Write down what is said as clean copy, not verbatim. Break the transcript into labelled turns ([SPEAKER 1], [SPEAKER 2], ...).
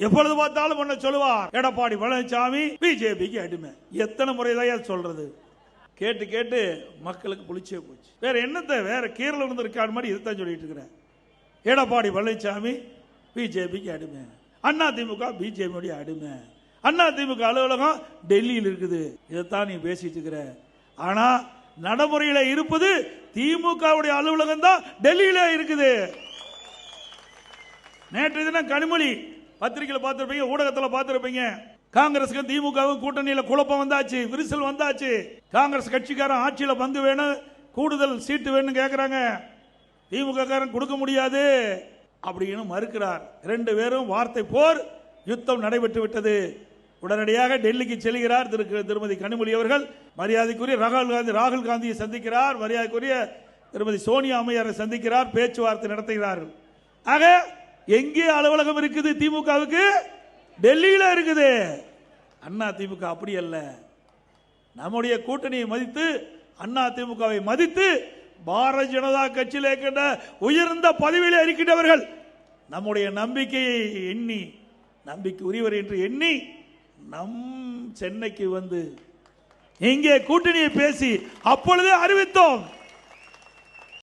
[SPEAKER 1] எப்பொழுது பார்த்தாலும் ஒன்ன சொல்லுவார், எடப்பாடி பழனிசாமி பிஜேபிக்கு அடிமை. எத்தனை முறைதான் சொல்றது? கேட்டு கேட்டு மக்களுக்கு புளிச்சே போச்சு. வேற என்னத்தை, வேற கீரல் இருந்திருக்கான மாதிரி இதுதான் சொல்லிட்டு இருக்கிறேன். எடப்பாடி பழனிசாமி பிஜேபிக்கு அடிமை, அண்ணா திமுக பிஜேபியுடைய அடிமை, அண்ணா திமுக அலுவலகம் டெல்லியில் இருக்குது. இதைத்தான் நீ பேசிட்டு இருக்கிற. ஆனா நடைமுறையில இருப்பது திமுகவுடைய அலுவலகம் தான் டெல்லியில இருக்குது. நேற்று தினம் கனிமொழி பத்திரிகையில் பார்த்திருப்பீங்க, ஊடகத்தில் பார்த்திருப்பீங்க. காங்கிரஸுக்கு திமுகவும் கூட்டணியில குழப்பம் வந்தாச்சு, விரிசல் வந்தாச்சு. காங்கிரஸ் கட்சிக்காரன் ஆட்சியில பங்கு வேணும், கூடுதல் சீட்டு வேணும் கேட்கிறாங்க. திமுக காரன் கொடுக்க முடியாது அப்படின்னு மறுக்கிறார். ரெண்டு பேரும் வார்த்தை போர் யுத்தம் நடைபெற்று விட்டது. உடனடியாக டெல்லிக்கு செல்கிறார் திருமதி கனிமொழி அவர்கள். மரியாதைக்குரிய ராகுல் காந்தியை சந்திக்கிறார், மரியாதைக்குரிய திருமதி சோனியா அம்மையாரை சந்திக்கிறார், பேச்சுவார்த்தை நடத்துகிறார்கள். ஆக எங்கே அலுவலகம் இருக்குது திமுகவுக்கு? டெல்லியில இருக்குது. அண்ணா திமுக அப்படி அல்ல. நம்முடைய கூட்டணியை மதித்து, அண்ணா திமுகவை மதித்து, பாரதிய ஜனதா கட்சியில் இருக்கின்ற உயர்ந்த பதவியில் இருக்கின்றவர்கள் நம்முடைய நம்பிக்கையை எண்ணி, நம்பிக்கை உரியவர் என்று எண்ணி நம் சென்னைக்கு வந்து இங்கே கூட்டணியை பேசி அப்பொழுதே அறிவித்தோம்.